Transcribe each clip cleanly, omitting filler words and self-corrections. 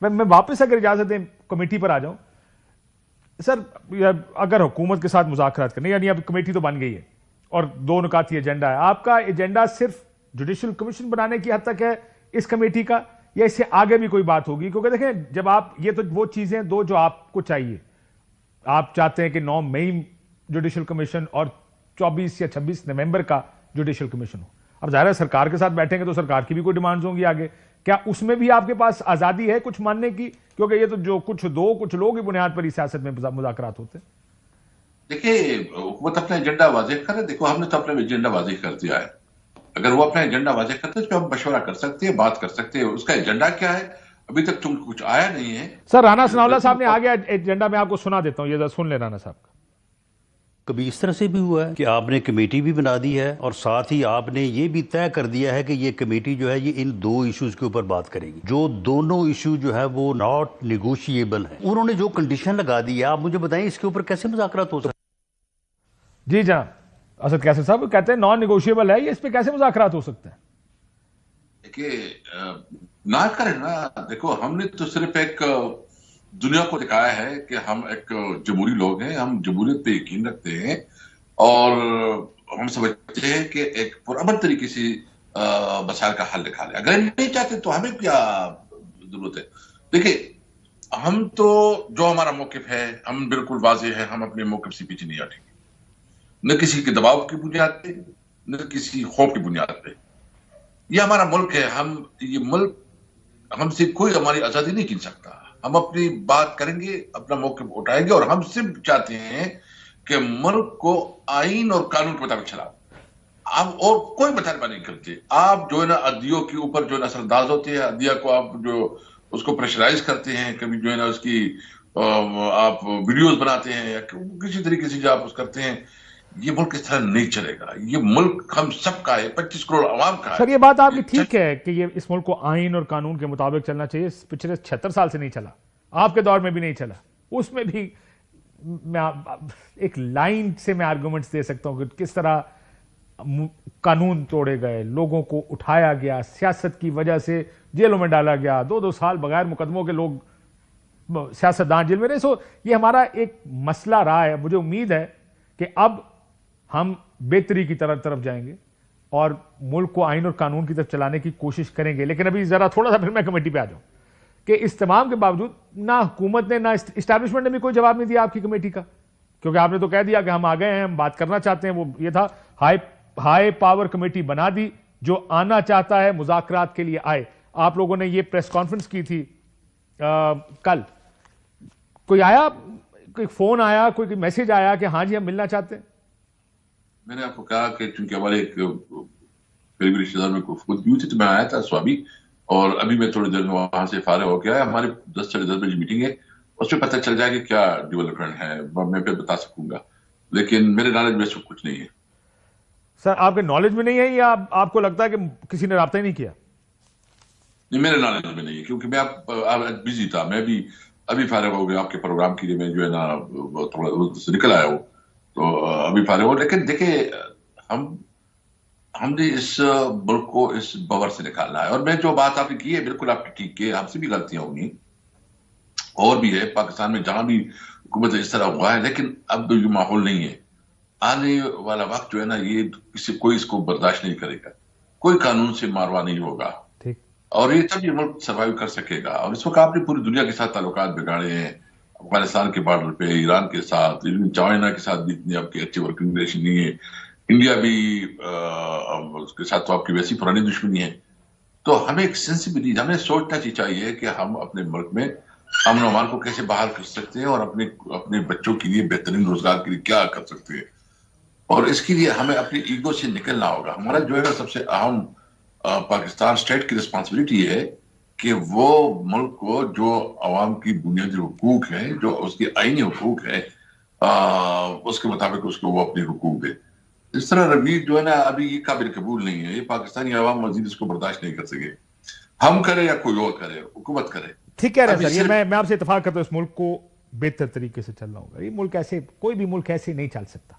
میں واپس اگر اجازت دیں کمیٹی پر آ جاؤں سر. اگر حکومت کے ساتھ مذاکرات کرنے یعنی اب کمیٹی تو بن گئی ہے اور 2 نکاتی ایجنڈا ہے, آپ کا ایجنڈا صرف جوڈیشل کمیشن بنانے کی حد تک ہے اس کمیٹی کا, یا اس سے آگے بھی کوئی بات ہوگی؟ کیونکہ دیکھیں جب آپ یہ تو وہ چیزیں دو جو آپ کو چاہیے, آپ چاہتے ہیں کہ 9 مئی جوڈیشل کمیشن اور 24 یا 26 نومبر کا جوڈیشل کمیشن ہو. اب ظاہر ہے سرکار کے ساتھ بیٹھیں گے تو سرکار کی بھی کوئی ڈیمانڈز ہوں گی آگے, کیا اس میں بھی آپ کے پاس آزادی ہے کچھ ماننے کی؟ کیونکہ یہ تو جو کچھ لوگ کی بنیاد پر ہی سیاست میں مذاکرات ہوتے ہیں. دیکھیے حکومت اپنا ایجنڈا واضح کرے. دیکھو ہم نے تو اپنا ایجنڈا واضح کر دیا ہے, اگر وہ اپنا ایجنڈا واضح کرتے ہیں اس پہ ہم مشورہ کر سکتے ہیں, بات کر سکتے ہیں. اس کا ایجنڈا کیا ہے ابھی تک تم کچھ آیا نہیں ہے. سر رانا ثناءاللہ صاحب نے آگے ایجنڈا میں آپ کو سنا دیتا ہوں, یہ سن لیں رانا صاحب کا. کبھی اس طرح سے بھی ہوا ہے کہ آپ نے کمیٹی بھی بنا دی ہے اور ساتھ ہی آپ نے یہ بھی طے کر دیا ہے کہ یہ کمیٹی جو ہے یہ ان 2 ایشوز کے اوپر بات کرے گی, جو دونوں ایشو جو ہے وہ ناٹ نیگوشیبل ہیں. انہوں نے جو کنڈیشن لگا دی ہے, آپ مجھے بتائیں اس کے اوپر کیسے مذاکرات ہو سکتے ہیں؟ جی جناب اسد قیصر صاحب کہتے ہیں نان نیگوشیبل ہے, یہ اس پہ کیسے مذاکرات ہو سکتے ہیں؟ دیکھیے نہ کریں نا. دیکھو ہم نے تو صرف ایک دنیا کو دکھایا ہے کہ ہم ایک جمہوری لوگ ہیں, ہم جمہوریت پہ یقین رکھتے ہیں اور ہم سمجھتے ہیں کہ ایک پرامن طریقے سے مسائل کا حل نکالے. اگر نہیں چاہتے تو ہمیں کیا ضرورت ہے؟ دیکھیے ہم تو جو ہمارا موقف ہے ہم بالکل واضح ہے, ہم اپنے موقف سے پیچھے نہیں ہٹیں گے, نہ کسی کے دباؤ کی بنیاد پہ نہ کسی خوف کی بنیاد پہ. یہ ہمارا ملک ہے, یہ ملک ہم سے کوئی ہماری آزادی نہیں چھین سکتا. ہم اپنی بات کریں گے, اپنا موقف اٹھائیں گے, اور ہم صرف چاہتے ہیں کہ ملک کو آئین اور قانون کے مطابق چلاؤ. آپ اور کوئی مطالبہ نہیں کرتے. آپ جو ہے نا عدلیوں کے اوپر جو ہے نا اثر انداز ہوتے ہیں, عدلیہ کو آپ جو اس کو پریشرائز کرتے ہیں, کبھی جو ہے نا اس کی آپ ویڈیوز بناتے ہیں یا کسی طریقے سے جو آپ اس کرتے ہیں. یہ ملک اس طرح نہیں چلے گا. یہ ملک ہم سب کا ہے, 25 کروڑ عوام کا ہے. سر یہ بات آپ کی ٹھیک ہے کہ یہ اس ملک کو آئین اور قانون کے مطابق چلنا چاہیے. پچھلے 76 سال سے نہیں چلا, آپ کے دور میں بھی نہیں چلا. اس میں بھی میں ایک لائن سے میں آرگومنٹس دے سکتا ہوں کہ کس طرح قانون توڑے گئے, لوگوں کو اٹھایا گیا, سیاست کی وجہ سے جیلوں میں ڈالا گیا, 2 سال بغیر مقدموں کے لوگ سیاستدان جیل میں رہے. سو یہ ہمارا ایک مسئلہ رہا ہے. مجھے امید ہے کہ اب ہم بہتری کی طرف جائیں گے اور ملک کو آئین اور قانون کی طرف چلانے کی کوشش کریں گے. لیکن ابھی ذرا تھوڑا سا پھر میں کمیٹی پہ آ جاؤں کہ اس تمام کے باوجود نہ حکومت نے نہ اسٹیبلشمنٹ نے بھی کوئی جواب نہیں دیا آپ کی کمیٹی کا, کیونکہ آپ نے تو کہہ دیا کہ ہم آ گئے ہیں, ہم بات کرنا چاہتے ہیں. وہ یہ تھا ہائی پاور کمیٹی بنا دی, جو آنا چاہتا ہے مذاکرات کے لیے آئے. آپ لوگوں نے یہ پریس کانفرنس کی تھی کل, کوئی آیا, کوئی فون آیا, کوئی میسج آیا کہ ہاں جی ہم ملنا چاہتے ہیں؟ میں نے آپ کو کہا کہ چونکہ ہمارے ایک قریبی رشتے دار میں خود بھی ہوئی تھی تو میں آیا تھا سوابی, اور ابھی میں تھوڑی دیر میں وہاں سے فارغ ہو گیا. ہماری 10 سے 10 بجے میٹنگ ہے, اس میں پتہ چل جائے کہ کیا ڈیولپمنٹ ہے, میں پھر بتا سکوں گا. لیکن میرے نالج میں سب کچھ نہیں ہے. سر آپ کے نالج میں نہیں ہے یا آپ کو لگتا ہے کہ کسی نے رابطہ ہی نہیں کیا؟ نہیں, میرے نالج میں نہیں ہے, کیونکہ میں بزی تھا. میں بھی ابھی فارغ ہو گیا آپ کے پروگرام کے لیے, میں جو ہے نا تھوڑا سے نکل آیا ہوں تو ابھی فارغ ہو. لیکن دیکھیں ہم نے اس ملک کو اس بور سے نکالنا ہے, اور میں جو بات آپ نے کی ہے بالکل آپ کی ٹھیک ہے, ہم سے بھی غلطیاں ہوں گی اور بھی ہے پاکستان میں جہاں بھی حکومت اس طرح ہوا ہے. لیکن اب یہ ماحول نہیں ہے. آنے والا وقت جو ہے نا یہ کوئی اس کو برداشت نہیں کرے گا, کوئی قانون سے ماروا نہیں ہوگا, اور یہ تب یہ ملک سروائیو کر سکے گا. اور اس وقت آپ نے پوری دنیا کے ساتھ تعلقات بگاڑے ہیں, افغانستان کے بارڈر پہ, ایران کے ساتھ, چائنا کے ساتھ بھی اتنی آپ کی اچھی ورکنگ ریلیشن نہیں ہے. انڈیا بھی اس کے ساتھ تو آپ کی ویسی پرانی دشمنی ہے. تو ہمیں ایک سینسیبلٹی, ہمیں سوچنا چاہیے کہ ہم اپنے ملک میں امن و امان کو کیسے بحال کر سکتے ہیں, اور اپنے بچوں کے لیے بہترین روزگار کے لیے کیا کر سکتے ہیں. اور اس کے لیے ہمیں اپنی ایگو سے نکلنا ہوگا. ہمارا جو ہے نا سب سے اہم پاکستان اسٹیٹ کی رسپانسبلٹی ہے کہ وہ ملک کو جو عوام کی بنیادی حقوق ہیں, جو اس کی آئینی حقوق ہے, اس کے مطابق اس کو وہ اپنے حقوق دے. اس طرح رویہ جو ہے نا ابھی یہ قابل قبول نہیں ہے. یہ پاکستانی عوام مزید اس کو برداشت نہیں کر سکے. ہم کرے یا کوئی اور کرے, حکومت کرے. ٹھیک کہہ رہے ہیں سر, یہ میں آپ سے اتفاق کرتا ہوں, اس ملک کو بہتر طریقے سے چلنا ہوگا. یہ ملک ایسے, کوئی بھی ملک ایسے نہیں چل سکتا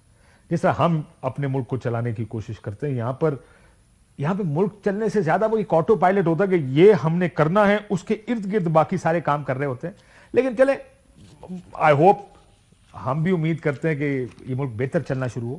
جس طرح ہم اپنے ملک کو چلانے کی کوشش کرتے ہیں. یہاں پر یہاں پہ ملک چلنے سے زیادہ وہ ایک آٹو پائلٹ ہوتا ہے کہ یہ ہم نے کرنا ہے، اس کے ارد گرد باقی سارے کام کر رہے ہوتے ہیں. لیکن چلیں، آئی ہوپ، ہم بھی امید کرتے ہیں کہ یہ ملک بہتر چلنا شروع ہو.